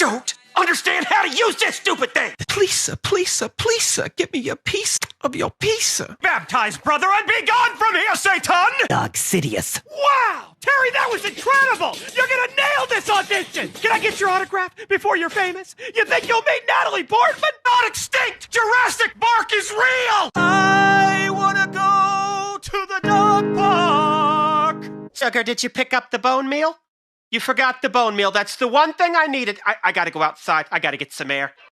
don't understand how to use this stupid thing. Please, give me a piece of your pizza. Baptize, brother, and be gone from here, Satan! Dog Sidious. Wow! Terry, that was incredible! You're gonna nail this audition! Can I get your autograph before you're famous? You think you'll meet Natalie Portman? Not extinct! Jurassic Park is real! I wanna go to the dog park! Sugar, did you pick up the bone meal? You forgot the bone meal. That's the one thing I needed. I gotta go outside. I gotta get some air.